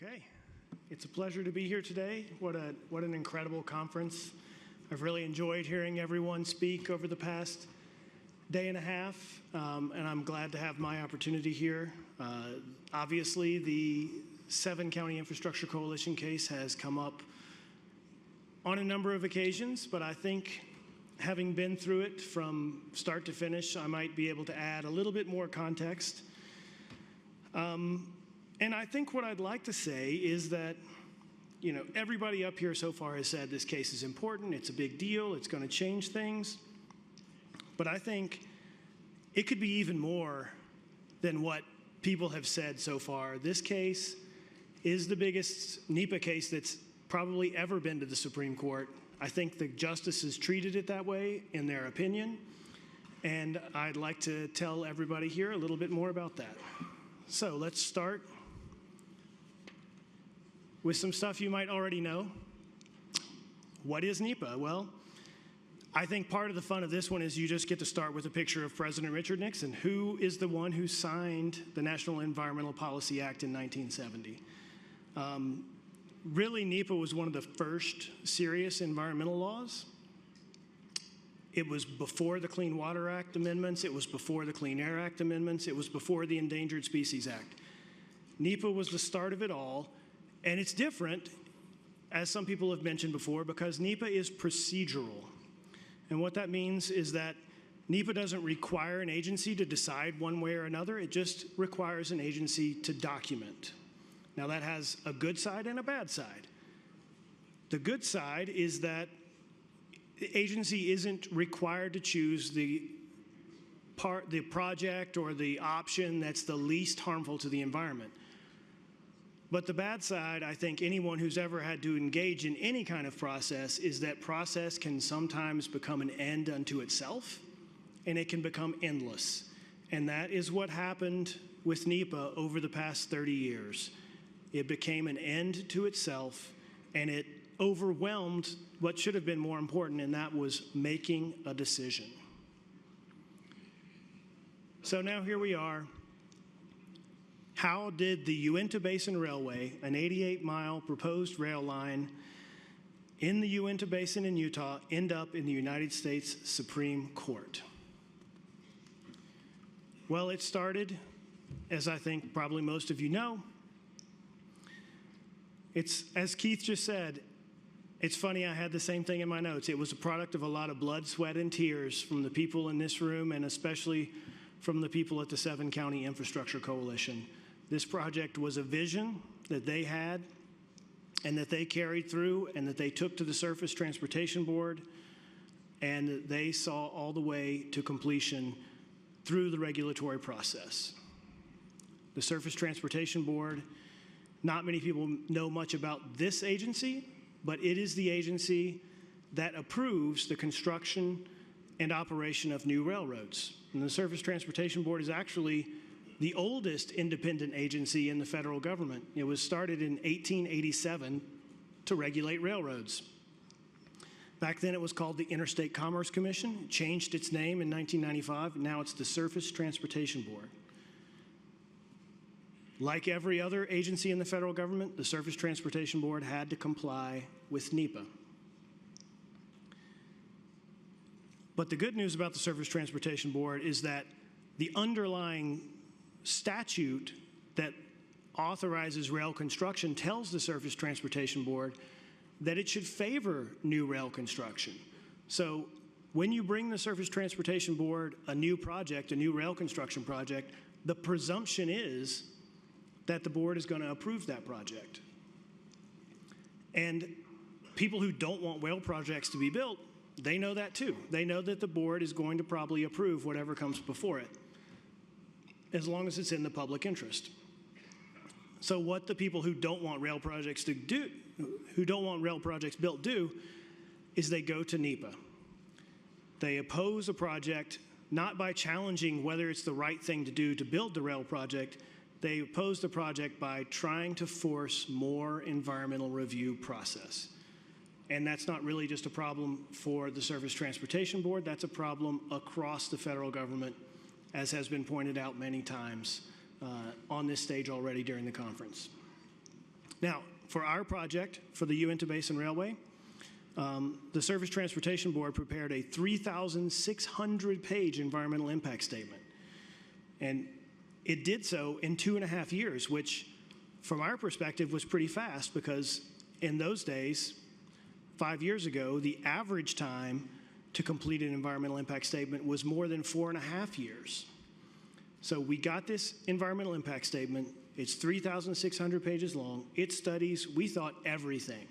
Okay, it's a pleasure to be here today. What an incredible conference. I've really enjoyed hearing everyone speak over the past day and a half, and I'm glad to have my opportunity here. Obviously, the 7-County Infrastructure Coalition case has come up on a number of occasions, but I think having been through it from start to finish, I might be able to add a little bit more context. And I think what I'd like to say is that, everybody up here so far has said this case is important, it's a big deal, it's going to change things. But I think it could be even more than what people have said so far. This case is the biggest NEPA case that's probably ever been to the Supreme Court. I think the justices treated it that way in their opinion, and I'd like to tell everybody here a little bit more about that. So let's start with some stuff you might already know. What is NEPA? Well, I think part of the fun of this one is you just get to start with a picture of President Richard Nixon, who is the one who signed the National Environmental Policy Act in 1970. Really, NEPA was one of the first serious environmental laws. It was before the Clean Water Act amendments. It was before the Clean Air Act amendments. It was before the Endangered Species Act. NEPA was the start of it all, and it's different, as some people have mentioned before, because NEPA is procedural. And what that means is that NEPA doesn't require an agency to decide one way or another. It just requires an agency to document. Now, that has a good side and a bad side. The good side is that the agency isn't required to choose the project or the option that's the least harmful to the environment. But the bad side, I think anyone who's ever had to engage in any kind of process, is that process can sometimes become an end unto itself, and it can become endless. And that is what happened with NEPA over the past 30 years. It became an end to itself, and it overwhelmed what should have been more important, and that was making a decision. So now here we are. How did the Uinta Basin Railway, an 88-mile proposed rail line in the Uinta Basin in Utah, end up in the United States Supreme Court? Well, it started, as I think probably most of you know, it's, as Keith just said, it's funny, I had the same thing in my notes. It was a product of a lot of blood, sweat, and tears from the people in this room, and especially from the people at the 7-County Infrastructure Coalition. This project was a vision that they had and that they carried through and that they took to the Surface Transportation Board, and that they saw all the way to completion through the regulatory process. The Surface Transportation Board, not many people know much about this agency, but it is the agency that approves the construction and operation of new railroads. And the Surface Transportation Board is actually the oldest independent agency in the federal government. It was started in 1887 to regulate railroads. Back then it was called the Interstate Commerce Commission. It changed its name in 1995, and now it's the Surface Transportation Board. Like every other agency in the federal government, the Surface Transportation Board had to comply with NEPA. But the good news about the Surface Transportation Board is that the underlying statute that authorizes rail construction tells the Surface Transportation Board that it should favor new rail construction. So when you bring the Surface Transportation Board a new project, a new rail construction project, the presumption is that the board is going to approve that project. And people who don't want rail projects to be built, they know that too. They know that the board is going to probably approve whatever comes before it, as long as it's in the public interest. So what the people who don't want rail projects to do, who don't want rail projects built do, is they go to NEPA. They oppose a project not by challenging whether it's the right thing to do to build the rail project. They oppose the project by trying to force more environmental review process. And that's not really just a problem for the Surface Transportation Board, that's a problem across the federal government, as has been pointed out many times on this stage already during the conference. Now, for our project, for the Uinta Basin Railway, the Surface Transportation Board prepared a 3,600-page environmental impact statement. And it did so in 2.5 years, which from our perspective was pretty fast, because in those days, 5 years ago, the average time to complete an environmental impact statement was more than 4.5 years. So we got this environmental impact statement. It's 3,600 pages long. It studies, we thought, everything.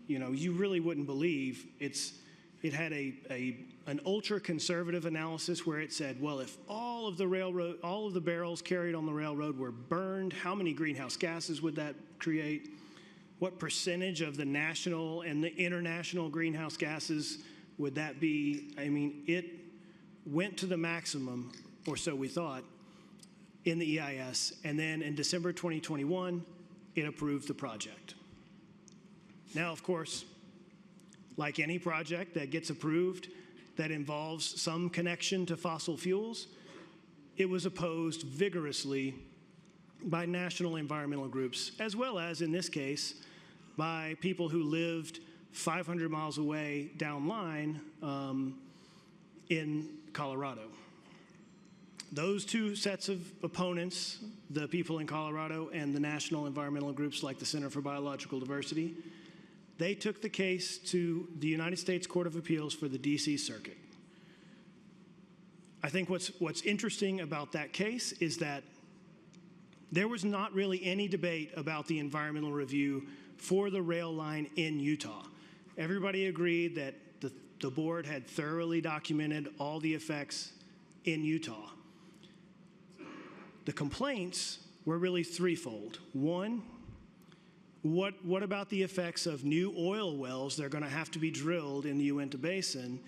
You know, you really wouldn't believe it had an ultra-conservative analysis where it said, well, if all of the barrels carried on the railroad were burned, how many greenhouse gases would that create? What percentage of the national and the international greenhouse gases would that be? I mean, it went to the maximum, or so we thought, in the EIS, and then in December 2021, it approved the project. Now, of course, like any project that gets approved that involves some connection to fossil fuels, it was opposed vigorously by national environmental groups, as well as, in this case, by people who lived 500 miles away downline in Colorado. Those two sets of opponents, the people in Colorado and the national environmental groups like the Center for Biological Diversity, they took the case to the United States Court of Appeals for the DC Circuit. I think what's interesting about that case is that there was not really any debate about the environmental review for the rail line in Utah. Everybody agreed that the board had thoroughly documented all the effects in Utah. The complaints were really threefold. One, what about the effects of new oil wells that are going to have to be drilled in the Uinta Basin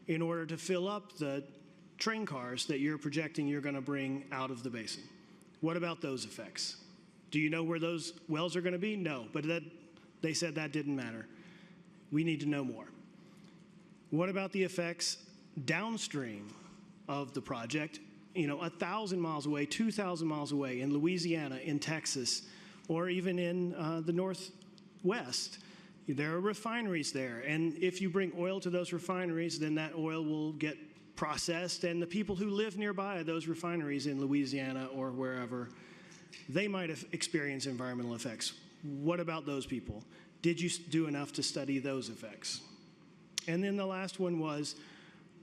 in order to fill up the train cars that you're projecting you're going to bring out of the basin? What about those effects? Do you know where those wells are going to be? No, but they said that didn't matter. We need to know more. What about the effects downstream of the project? You know, 1,000 miles away, 2,000 miles away in Louisiana, in Texas, or even in the Northwest. There are refineries there, and if you bring oil to those refineries, then that oil will get processed, and the people who live nearby those refineries in Louisiana or wherever, they might have experienced environmental effects. What about those people? Did you do enough to study those effects? And then the last one was,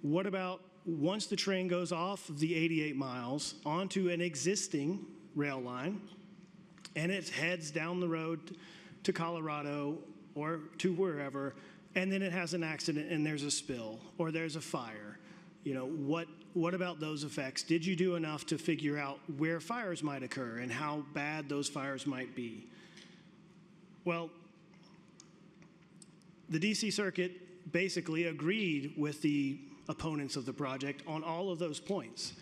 what about once the train goes off the 88 miles onto an existing rail line, and it heads down the road to Colorado or to wherever, and then it has an accident and there's a spill or there's a fire? You know, what about those effects? Did you do enough to figure out where fires might occur and how bad those fires might be? Well, the DC Circuit basically agreed with the opponents of the project on all of those points.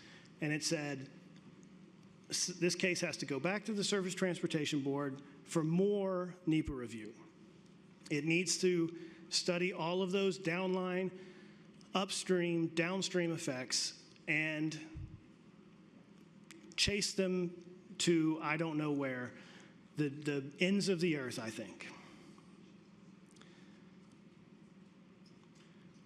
And it said, this case has to go back to the Surface Transportation Board for more NEPA review. It needs to study all of those downline, upstream, downstream effects and chase them to I don't know where, the ends of the earth, I think.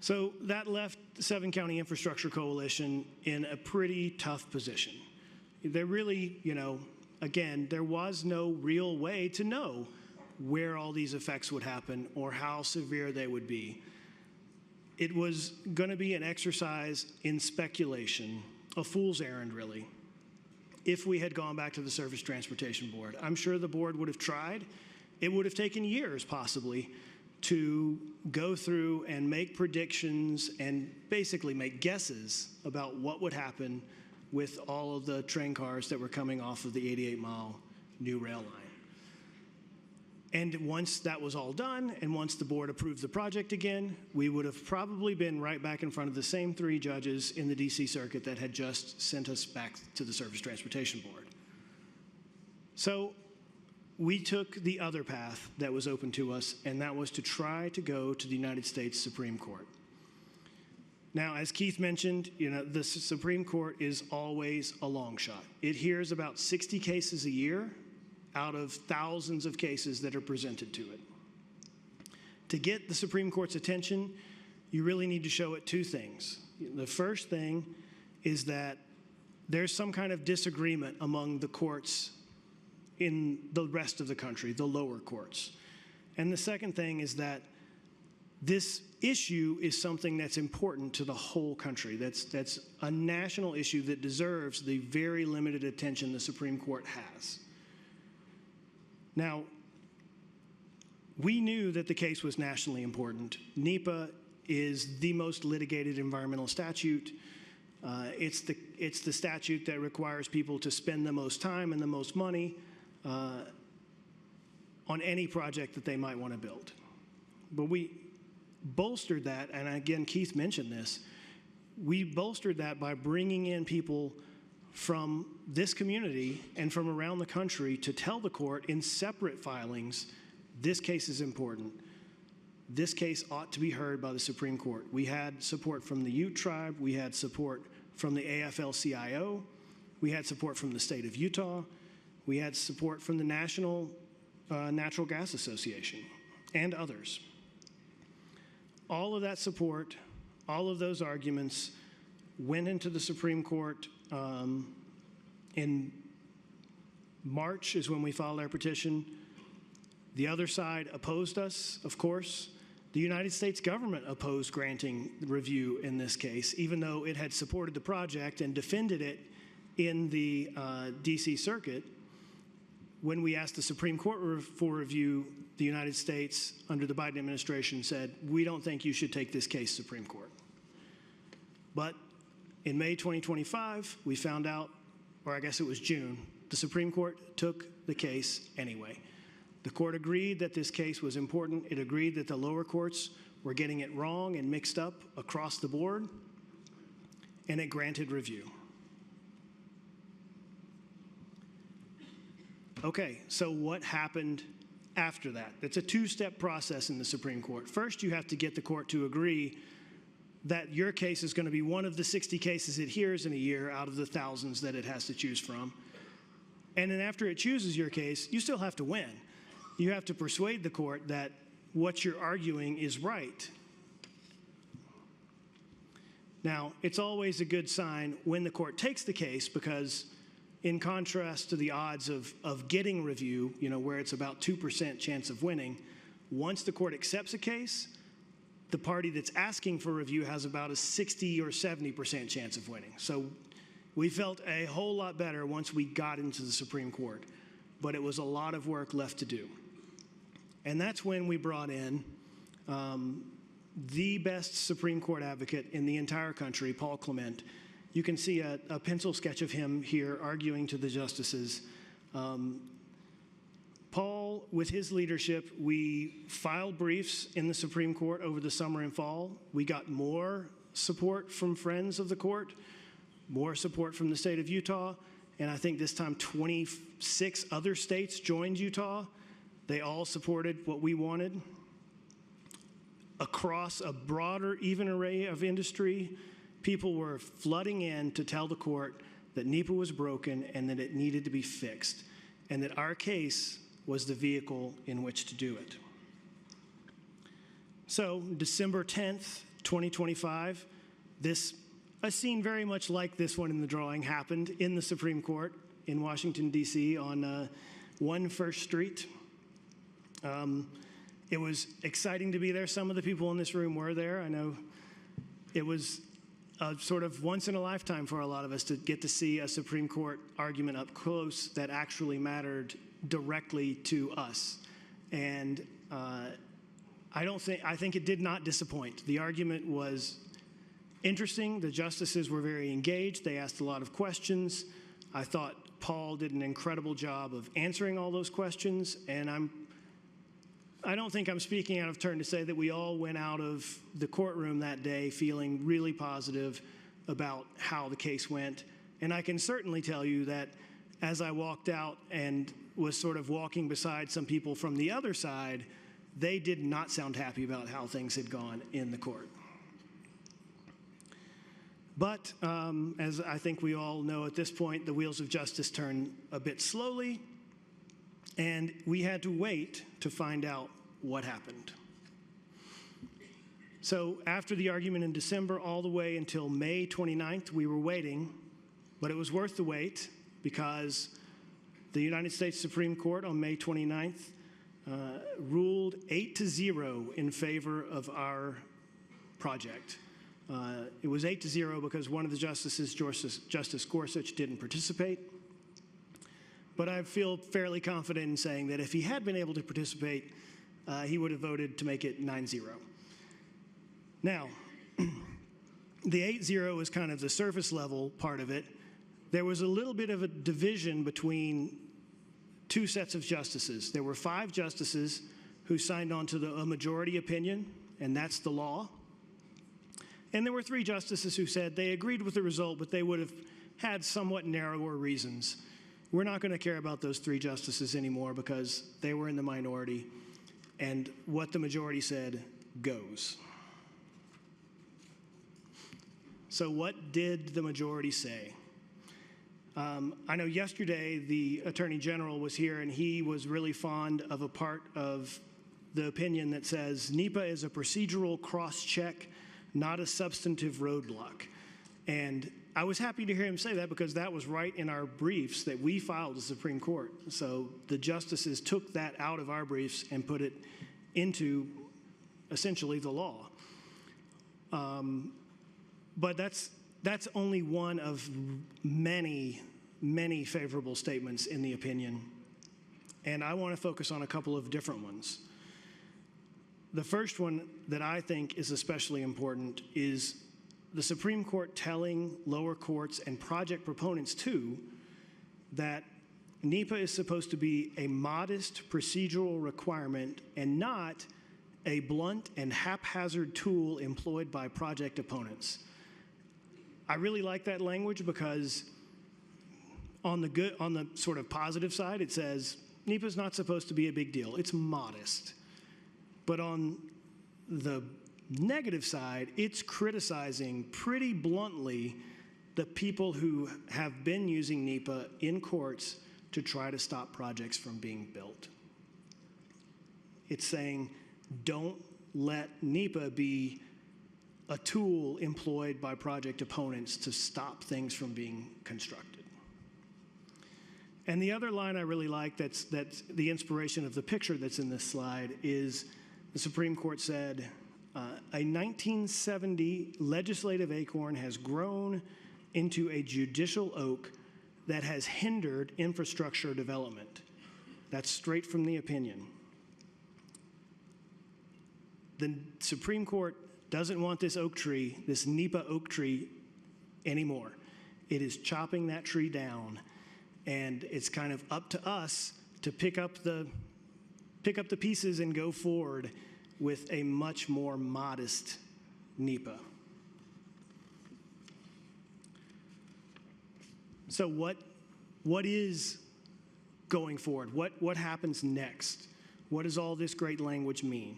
So that left the 7-County Infrastructure Coalition in a pretty tough position. There really, you know, again, there was no real way to know where all these effects would happen or how severe they would be. It was going to be an exercise in speculation, a fool's errand, really, if we had gone back to the Surface Transportation Board. I'm sure the board would have tried. It would have taken years, possibly, to go through and make predictions and basically make guesses about what would happen with all of the train cars that were coming off of the 88-mile new rail line. And once that was all done, and once the board approved the project again, we would have probably been right back in front of the same 3 judges in the DC Circuit that had just sent us back to the Surface Transportation Board. So we took the other path that was open to us, and that was to try to go to the United States Supreme Court. Now, as Keith mentioned, you know, the Supreme Court is always a long shot. It hears about 60 cases a year out of thousands of cases that are presented to it. To get the Supreme Court's attention, you really need to show it two things. The first thing is that there's some kind of disagreement among the courts in the rest of the country, the lower courts. And the second thing is that this issue is something that's important to the whole country. That's a national issue that deserves the very limited attention the Supreme Court has. Now, we knew that the case was nationally important. NEPA is the most litigated environmental statute. It's the statute that requires people to spend the most time and the most money on any project that they might want to build. But we bolstered that, and again, Keith mentioned this, we bolstered that by bringing in people from this community and from around the country to tell the court in separate filings, this case is important. This case ought to be heard by the Supreme Court. We had support from the Ute tribe. We had support from the AFL-CIO. We had support from the state of Utah. We had support from the National Natural Gas Association and others. All of that support, all of those arguments went into the Supreme Court in March is when we filed our petition. The other side opposed us, of course. The United States government opposed granting review in this case, even though it had supported the project and defended it in the D.C. Circuit. When we asked the Supreme Court for review, the United States, under the Biden administration, said, we don't think you should take this case, Supreme Court. But in May 2025, we found out, or I guess it was June, the Supreme Court took the case anyway. The court agreed that this case was important. It agreed that the lower courts were getting it wrong and mixed up across the board, and it granted review. Okay, so what happened after that? It's a two-step process in the Supreme Court. First, you have to get the court to agree that your case is going to be one of the 60 cases it hears in a year out of the thousands that it has to choose from. And then after it chooses your case, you still have to win. You have to persuade the court that what you're arguing is right. Now, it's always a good sign when the court takes the case, because in contrast to the odds of getting review, where it's about 2% chance of winning, once the court accepts a case, the party that's asking for review has about a 60 or 70% chance of winning. So we felt a whole lot better once we got into the Supreme Court, but it was a lot of work left to do. And that's when we brought in the best Supreme Court advocate in the entire country, Paul Clement. You can see a pencil sketch of him here arguing to the justices. Paul, with his leadership, we filed briefs in the Supreme Court over the summer and fall. We got more support from friends of the court, more support from the state of Utah, and I think this time 26 other states joined Utah. They all supported what we wanted. Across a broader, even array of industry, people were flooding in to tell the court that NEPA was broken and that it needed to be fixed, and that our case was the vehicle in which to do it. So, December 10th, 2025, a scene very much like this one in the drawing happened in the Supreme Court in Washington, D.C. on 1 First Street. It was exciting to be there. Some of the people in this room were there. I know it was a sort of once in a lifetime for a lot of us to get to see a Supreme Court argument up close that actually mattered directly to us. And I think it did not disappoint. The argument was interesting. The justices were very engaged. They asked a lot of questions. I thought Paul did an incredible job of answering all those questions, and I don't think I'm speaking out of turn to say that we all went out of the courtroom that day feeling really positive about how the case went. And I can certainly tell you that as I walked out and was sort of walking beside some people from the other side, they did not sound happy about how things had gone in the court. But as I think we all know at this point, the wheels of justice turn a bit slowly. And we had to wait to find out what happened. So after the argument in December, all the way until May 29th, we were waiting, but it was worth the wait because the United States Supreme Court on May 29th ruled 8-0 in favor of our project. It was 8-0 because one of the justices, Justice Gorsuch, didn't participate. But I feel fairly confident in saying that if he had been able to participate, he would have voted to make it 9-0. Now, the 8-0 is kind of the surface level part of it. There was a little bit of a division between two sets of justices. There were 5 justices who signed on to a majority opinion, and that's the law. And there were 3 justices who said they agreed with the result, but they would have had somewhat narrower reasons. We're not going to care about those 3 justices anymore because they were in the minority, and what the majority said goes. So what did the majority say? I know yesterday the Attorney General was here, and he was really fond of a part of the opinion that says NEPA is a procedural cross-check, not a substantive roadblock. And I was happy to hear him say that because that was right in our briefs that we filed to the Supreme Court. So the justices took that out of our briefs and put it into essentially the law. But that's only one of many, many favorable statements in the opinion. And I want to focus on a couple of different ones. The first one that I think is especially important is the Supreme Court telling lower courts and project proponents too that NEPA is supposed to be a modest procedural requirement and not a blunt and haphazard tool employed by project opponents. I really like that language because on the sort of positive side, it says NEPA is not supposed to be a big deal. It's modest. But on the negative side, it's criticizing pretty bluntly the people who have been using NEPA in courts to try to stop projects from being built. It's saying, don't let NEPA be a tool employed by project opponents to stop things from being constructed. And the other line I really like that's the inspiration of the picture that's in this slide is the Supreme Court said, a 1970 legislative acorn has grown into a judicial oak that has hindered infrastructure development. That's straight from the opinion. The Supreme Court doesn't want this oak tree, this NEPA oak tree, anymore. It is chopping that tree down, and it's kind of up to us to pick up the pieces and go forward with a much more modest NEPA. So what is going forward? What happens next? What does all this great language mean?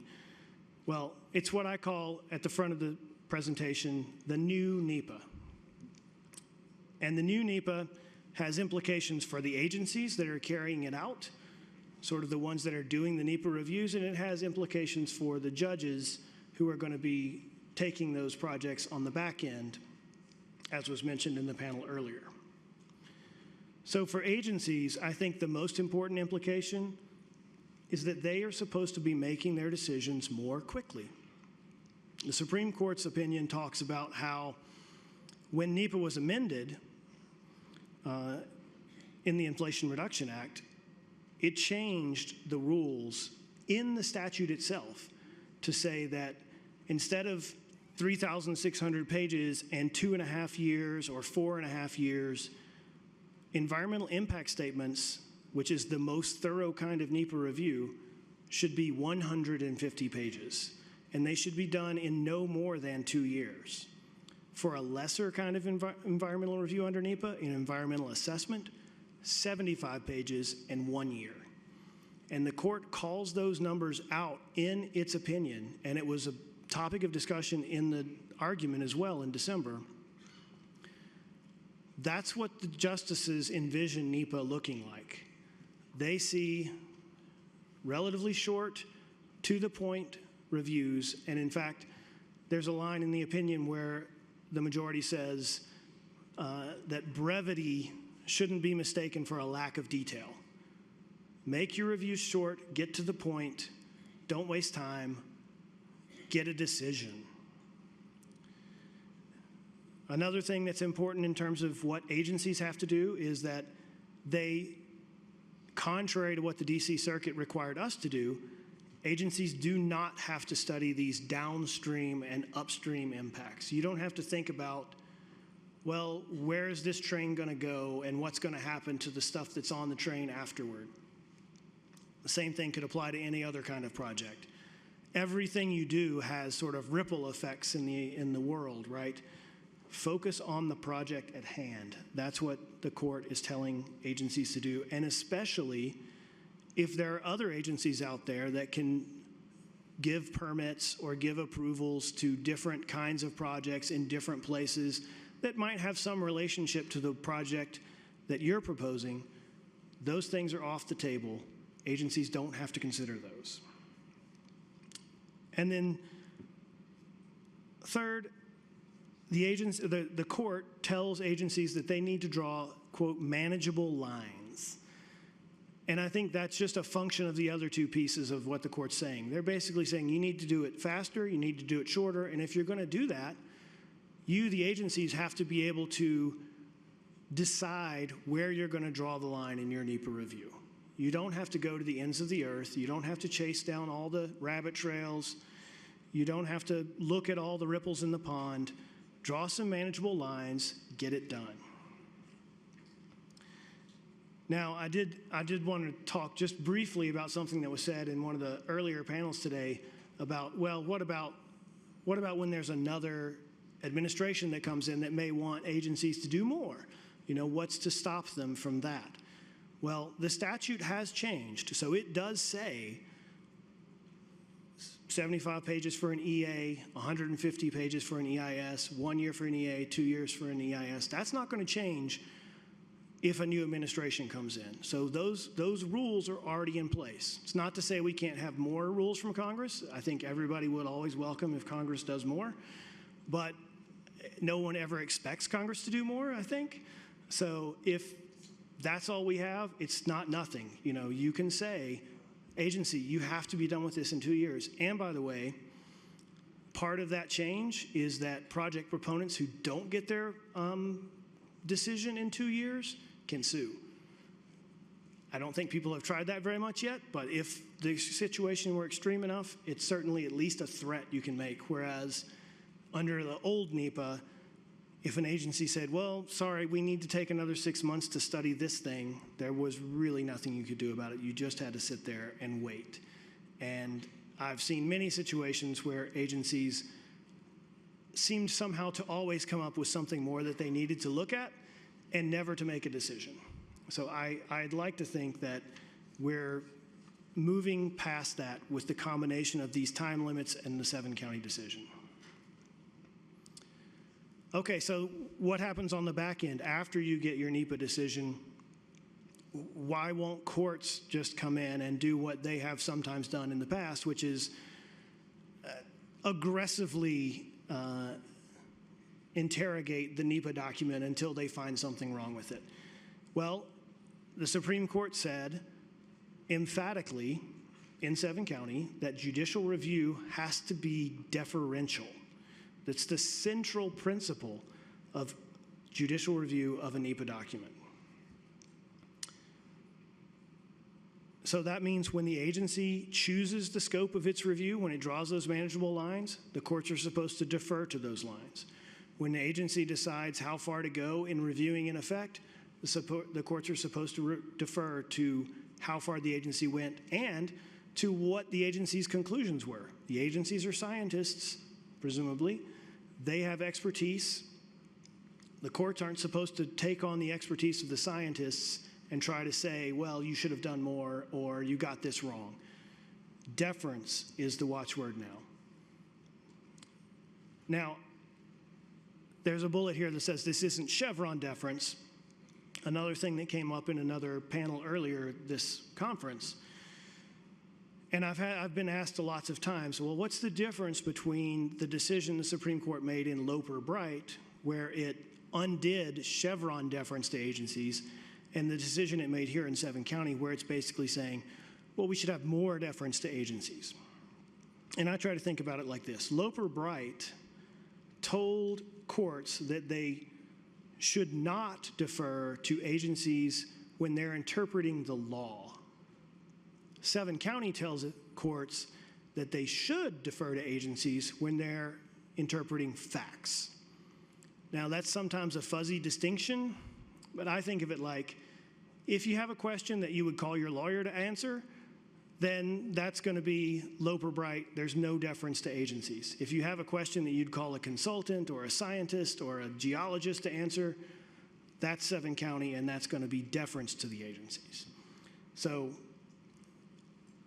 Well, it's what I call, at the front of the presentation, the new NEPA. And the new NEPA has implications for the agencies that are carrying it out, sort of the ones that are doing the NEPA reviews, and it has implications for the judges who are going to be taking those projects on the back end, as was mentioned in the panel earlier. So for agencies, I think the most important implication is that they are supposed to be making their decisions more quickly. The Supreme Court's opinion talks about how when NEPA was amended in the Inflation Reduction Act, it changed the rules in the statute itself to say that instead of 3,600 pages and 2.5 years or 4.5 years, environmental impact statements, which is the most thorough kind of NEPA review, should be 150 pages. And they should be done in no more than 2 years. For a lesser kind of environmental review under NEPA, an environmental assessment, 75 pages and 1 year. And the court calls those numbers out in its opinion, and it was a topic of discussion in the argument as well in December. That's what the justices envision NEPA looking like. They see relatively short, to the point reviews. And in fact, there's a line in the opinion where the majority says that brevity shouldn't be mistaken for a lack of detail. Make your reviews short, get to the point, don't waste time, get a decision. Another thing that's important in terms of what agencies have to do is that they, contrary to what the DC Circuit required us to do, agencies do not have to study these downstream and upstream impacts. You don't have to think about, well, where is this train going to go and what's going to happen to the stuff that's on the train afterward. The same thing could apply to any other kind of project. Everything you do has sort of ripple effects in the world, right? Focus on the project at hand. That's what the court is telling agencies to do, and especially if there are other agencies out there that can give permits or give approvals to different kinds of projects in different places that might have some relationship to the project that you're proposing, those things are off the table. Agencies don't have to consider those. And then third, the court tells agencies that they need to draw, quote, manageable lines. And I think that's just a function of the other two pieces of what the court's saying. They're basically saying you need to do it faster, you need to do it shorter, and if you're going to do that, you, the agencies, have to be able to decide where you're going to draw the line in your NEPA review. You don't have to go to the ends of the earth. You don't have to chase down all the rabbit trails. You don't have to look at all the ripples in the pond. Draw some manageable lines, get it done. Now, I did want to talk just briefly about something that was said in one of the earlier panels today about, well, what about when there's another administration that comes in that may want agencies to do more? You know, what's to stop them from that? Well, the statute has changed, so it does say 75 pages for an EA, 150 pages for an EIS, 1 year for an EA, 2 years for an EIS. That's not going to change if a new administration comes in. So those rules are already in place. It's not to say we can't have more rules from Congress. I think everybody would always welcome if Congress does more, but no one ever expects Congress to do more, I think. So if that's all we have, it's not nothing. You know, you can say, agency, you have to be done with this in 2 years. And by the way, part of that change is that project proponents who don't get their decision in 2 years can sue. I don't think people have tried that very much yet, but if the situation were extreme enough, it's certainly at least a threat you can make. Whereas under the old NEPA, if an agency said, well, sorry, we need to take another 6 months to study this thing, there was really nothing you could do about it. You just had to sit there and wait. And I've seen many situations where agencies seemed somehow to always come up with something more that they needed to look at and never to make a decision. So I'd like to think that we're moving past that with the combination of these time limits and the 7-county decision. Okay, so what happens on the back end after you get your NEPA decision? Why won't courts just come in and do what they have sometimes done in the past, which is aggressively interrogate the NEPA document until they find something wrong with it? Well, the Supreme Court said emphatically in 7-county that judicial review has to be deferential. That's the central principle of judicial review of a NEPA document. So that means when the agency chooses the scope of its review, when it draws those manageable lines, the courts are supposed to defer to those lines. When the agency decides how far to go in reviewing an effect, the courts are supposed to defer to how far the agency went and to what the agency's conclusions were. The agencies are scientists, presumably. They have expertise. The courts aren't supposed to take on the expertise of the scientists and try to say, well, you should have done more or you got this wrong. Deference is the watchword now. Now, there's a bullet here that says this isn't Chevron deference. Another thing that came up in another panel earlier this conference. And I've been asked lots of times, well, what's the difference between the decision the Supreme Court made in Loper-Bright, where it undid Chevron deference to agencies, and the decision it made here in Seven County, where it's basically saying, well, we should have more deference to agencies. And I try to think about it like this. Loper-Bright told courts that they should not defer to agencies when they're interpreting the law. Seven County tells courts that they should defer to agencies when they're interpreting facts. Now, that's sometimes a fuzzy distinction, but I think of it like, if you have a question that you would call your lawyer to answer, then that's going to be Loper-Bright. There's no deference to agencies. If you have a question that you'd call a consultant or a scientist or a geologist to answer, that's Seven County, and that's going to be deference to the agencies. So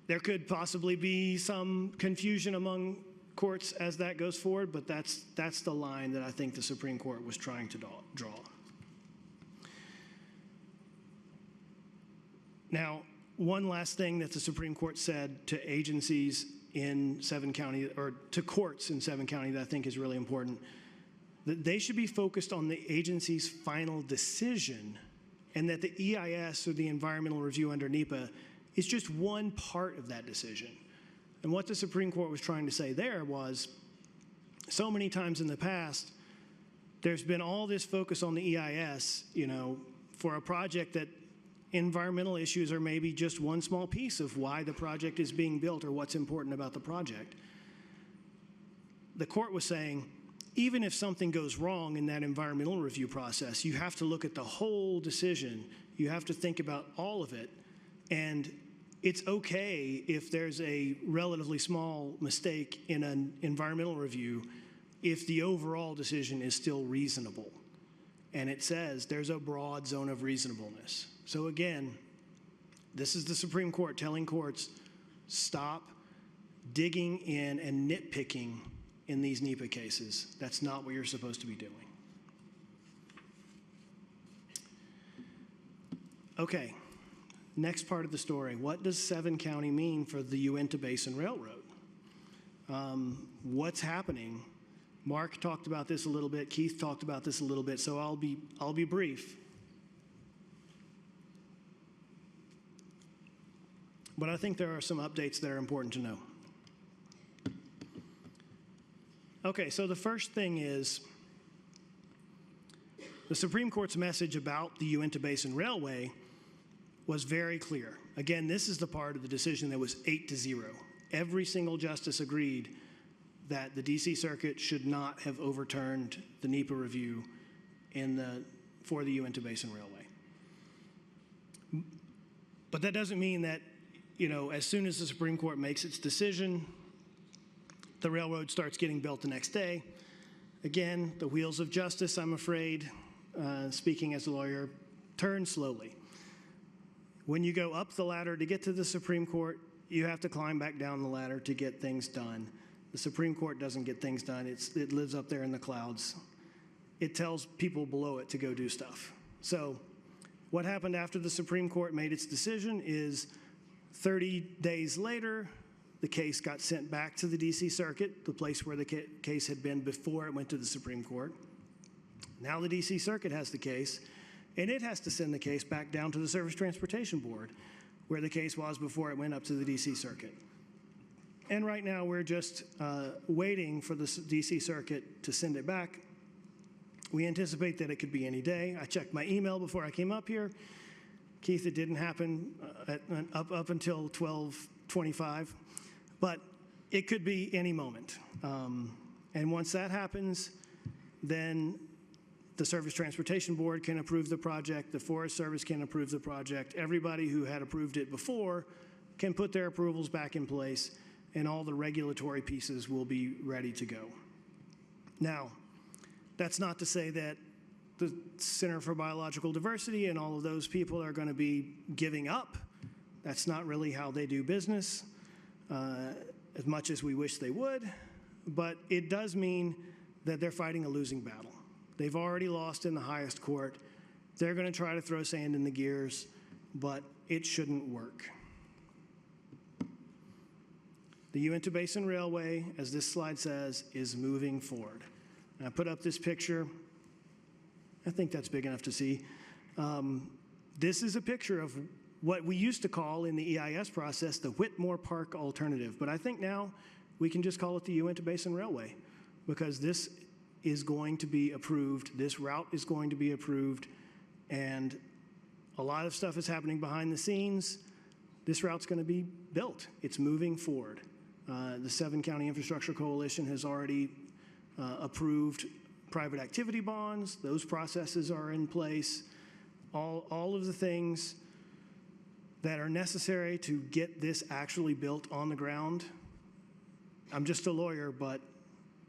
there could possibly be some confusion among courts as that goes forward, but that's the line that I think the Supreme Court was trying to draw. Now, one last thing that the Supreme Court said to agencies in Seven County, or to courts in Seven County, that I think is really important, that they should be focused on the agency's final decision, and that the EIS, or the environmental review under NEPA, is just one part of that decision. And what the Supreme Court was trying to say there was, so many times in the past, there's been all this focus on the EIS, for a project that environmental issues are maybe just one small piece of why the project is being built or what's important about the project. The court was saying, even if something goes wrong in that environmental review process, you have to look at the whole decision. You have to think about all of it. And it's okay if there's a relatively small mistake in an environmental review if the overall decision is still reasonable. And it says there's a broad zone of reasonableness. So again, this is the Supreme Court telling courts, stop digging in and nitpicking in these NEPA cases. That's not what you're supposed to be doing. Okay. Next part of the story, what does Seven County mean for the Uinta Basin Railroad? What's happening? Mark talked about this a little bit, Keith talked about this a little bit, so I'll be brief. But I think there are some updates that are important to know. Okay, so the first thing is the Supreme Court's message about the Uinta Basin Railway was very clear. Again, this is the part of the decision that was 8-0. Every single justice agreed that the D.C. Circuit should not have overturned the NEPA review for the Uinta Basin Railway. But that doesn't mean that, as soon as the Supreme Court makes its decision, the railroad starts getting built the next day. Again, the wheels of justice, I'm afraid, speaking as a lawyer, turn slowly. When you go up the ladder to get to the Supreme Court, you have to climb back down the ladder to get things done. The Supreme Court doesn't get things done. It lives up there in the clouds. It tells people below it to go do stuff. So what happened after the Supreme Court made its decision is 30 days later, the case got sent back to the D.C. Circuit, the place where the case had been before it went to the Supreme Court. Now the D.C. Circuit has the case, and it has to send the case back down to the Surface Transportation Board, where the case was before it went up to the D.C. Circuit. And right now we're just waiting for the D.C. Circuit to send it back. We anticipate that it could be any day. I checked my email before I came up here. Keith, it didn't happen up until 12:25, but it could be any moment. And once that happens, then the Surface Transportation Board can approve the project, the Forest Service can approve the project, everybody who had approved it before can put their approvals back in place, and all the regulatory pieces will be ready to go. Now, that's not to say that the Center for Biological Diversity and all of those people are going to be giving up. That's not really how they do business, as much as we wish they would, but it does mean that they're fighting a losing battle. They've already lost in the highest court. They're going to try to throw sand in the gears, but it shouldn't work. The Uinta Basin Railway, as this slide says, is moving forward. And I put up this picture. I think that's big enough to see. This is a picture of what we used to call in the EIS process the Whitmore Park alternative. But I think now we can just call it the Uinta Basin Railway, because this is going to be approved. This route is going to be approved. And a lot of stuff is happening behind the scenes. This route's going to be built. It's moving forward. The 7-County Infrastructure Coalition has already approved private activity bonds. Those processes are in place. All of the things that are necessary to get this actually built on the ground. I'm just a lawyer, but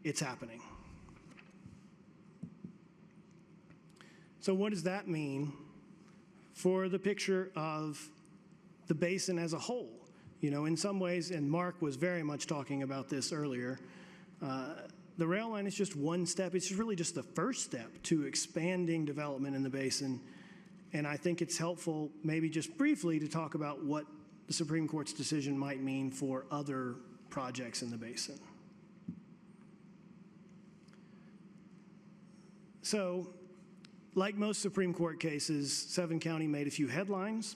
it's happening. So what does that mean for the picture of the basin as a whole? You know, in some ways, and Mark was very much talking about this earlier, the rail line is just one step. It's really just the first step to expanding development in the basin. And I think it's helpful maybe just briefly to talk about what the Supreme Court's decision might mean for other projects in the basin. So, like most Supreme Court cases, 7 County made a few headlines,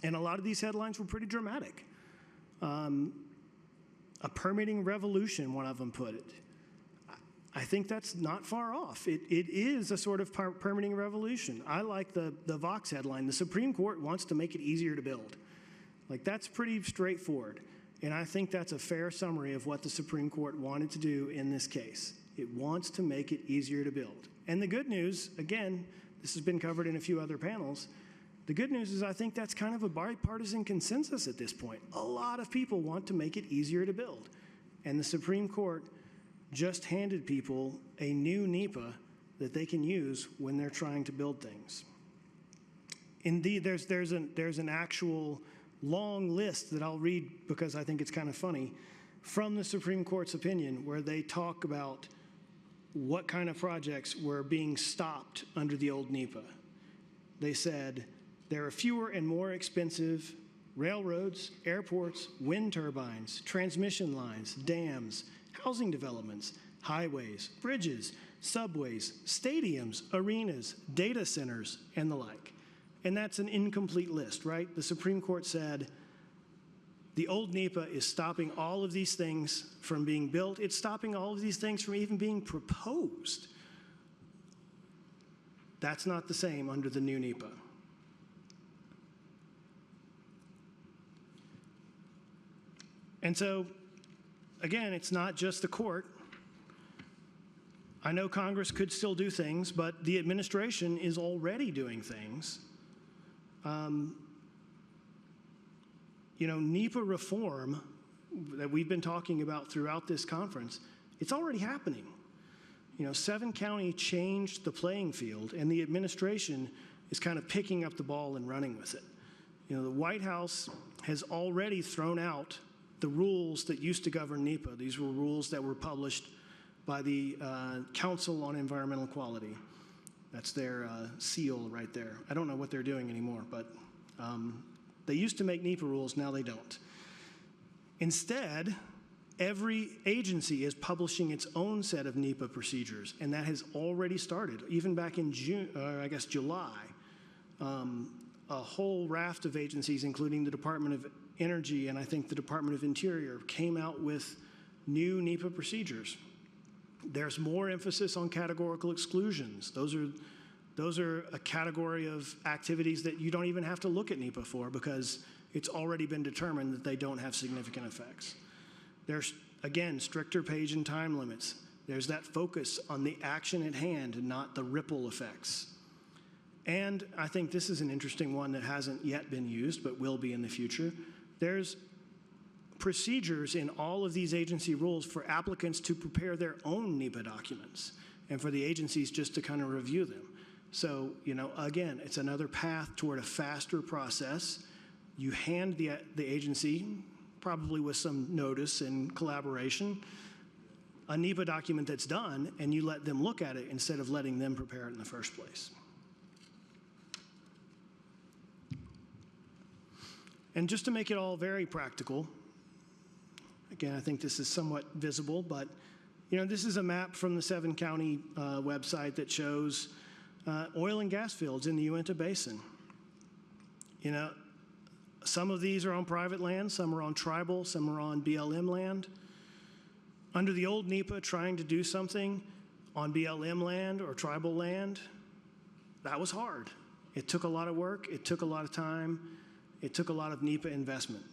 and a lot of these headlines were pretty dramatic. A permitting revolution, one of them put it. I think that's not far off. It is a sort of permitting revolution. I like the Vox headline, the Supreme Court wants to make it easier to build. Like, that's pretty straightforward. And I think that's a fair summary of what the Supreme Court wanted to do in this case. It wants to make it easier to build. And the good news, again, this has been covered in a few other panels, the good news is I think that's kind of a bipartisan consensus at this point. A lot of people want to make it easier to build. And the Supreme Court just handed people a new NEPA that they can use when they're trying to build things. Indeed, there's an actual long list that I'll read because I think it's kind of funny from the Supreme Court's opinion, where they talk about what kind of projects were being stopped under the old NEPA. They said there are fewer and more expensive railroads, airports, wind turbines, transmission lines, dams, housing developments, highways, bridges, subways, stadiums, arenas, data centers, and the like. And that's an incomplete list, right? The Supreme Court said the old NEPA is stopping all of these things from being built. It's stopping all of these things from even being proposed. That's not the same under the new NEPA. And so, again, it's not just the court. I know Congress could still do things, but the administration is already doing things. NEPA reform that we've been talking about throughout this conference, it's already happening. 7 County changed the playing field, and the administration is kind of picking up the ball and running with it. The White House has already thrown out the rules that used to govern NEPA. These were rules that were published by the Council on Environmental Quality. That's their seal right there. I don't know what they're doing anymore, but they used to make NEPA rules, now they don't. Instead, every agency is publishing its own set of NEPA procedures, and that has already started. Even back in July, a whole raft of agencies, including the Department of Energy and I think the Department of Interior, came out with new NEPA procedures. There's more emphasis on categorical exclusions. Those are a category of activities that you don't even have to look at NEPA for because it's already been determined that they don't have significant effects. There's, again, stricter page and time limits. There's that focus on the action at hand and not the ripple effects. And I think this is an interesting one that hasn't yet been used but will be in the future. There's procedures in all of these agency rules for applicants to prepare their own NEPA documents and for the agencies just to kind of review them. So, again, it's another path toward a faster process. You hand the agency, probably with some notice and collaboration, a NEPA document that's done, and you let them look at it instead of letting them prepare it in the first place. And just to make it all very practical, Again, I think this is somewhat visible, but this is a map from the 7-county website that shows oil and gas fields in the Uinta Basin. Some of these are on private land, some are on tribal, some are on BLM land. Under the old NEPA, trying to do something on BLM land or tribal land, that was hard. It took a lot of work, it took a lot of time, it took a lot of NEPA investment.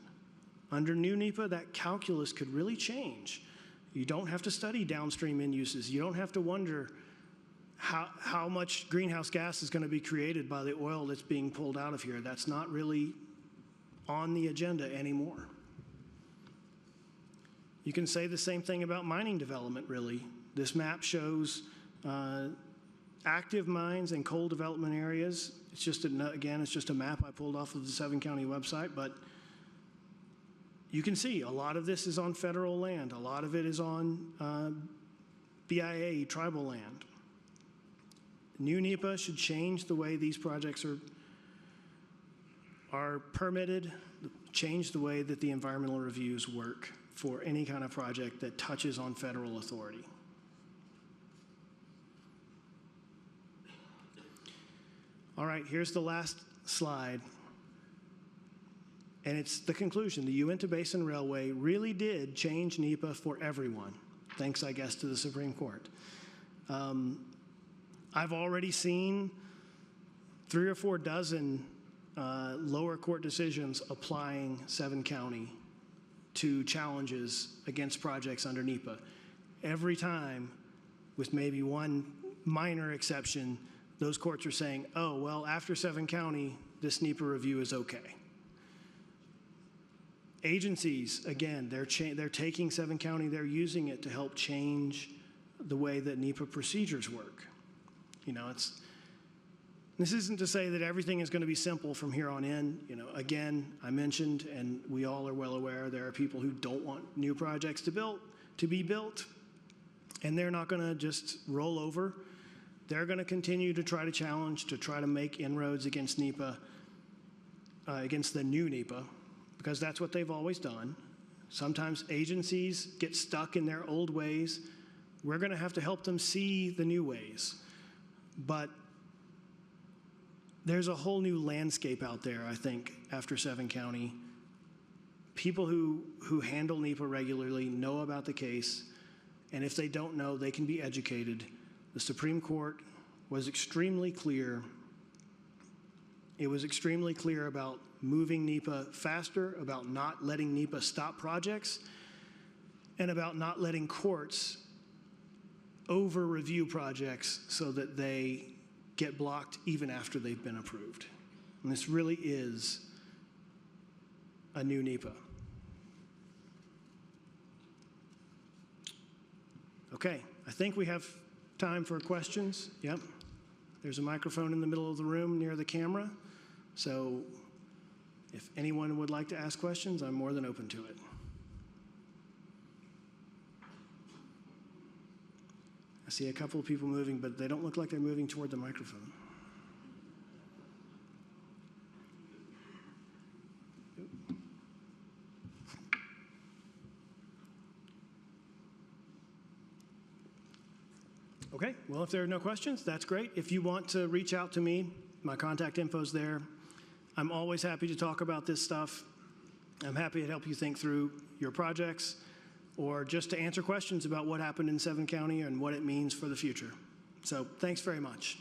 Under new NEPA, that calculus could really change. You don't have to study downstream end uses. You don't have to wonder how much greenhouse gas is going to be created by the oil that's being pulled out of here. That's not really on the agenda anymore. You can say the same thing about mining development, really. This map shows active mines and coal development areas. It's just, again, it's just a map I pulled off of the 7-county website, but you can see a lot of this is on federal land. A lot of it is on BIA, tribal land. New NEPA should change the way these projects are permitted, change the way that the environmental reviews work for any kind of project that touches on federal authority. All right, here's the last slide. And it's the conclusion. The Uinta Basin Railway really did change NEPA for everyone, thanks, I guess, to the Supreme Court. I've already seen 3 or 4 dozen lower court decisions applying 7-county to challenges against projects under NEPA. Every time, with maybe one minor exception, those courts are saying, oh, well, after 7-county, this NEPA review is okay. Agencies, again, they're taking 7-county, they're using it to help change the way that NEPA procedures work. This isn't to say that everything is going to be simple from here on in. Again, I mentioned, and we all are well aware, there are people who don't want new projects to be built, and they're not going to just roll over. They're going to continue to try to challenge, to try to make inroads against NEPA, against the new NEPA, because that's what they've always done. Sometimes agencies get stuck in their old ways. We're going to have to help them see the new ways. But there's a whole new landscape out there, I think, after 7-county. People who handle NEPA regularly know about the case, and if they don't know, they can be educated. The Supreme Court was extremely clear. It was extremely clear about moving NEPA faster, about not letting NEPA stop projects, and about not letting courts over-review projects so that they get blocked even after they've been approved. And this really is a new NEPA. Okay, I think we have time for questions. Yep. There's a microphone in the middle of the room near the camera. So if anyone would like to ask questions, I'm more than open to it. I see a couple of people moving, but they don't look like they're moving toward the microphone. Okay, well, if there are no questions, that's great. If you want to reach out to me, my contact info's there. I'm always happy to talk about this stuff. I'm happy to help you think through your projects, or just to answer questions about what happened in 7-county and what it means for the future. So thanks very much.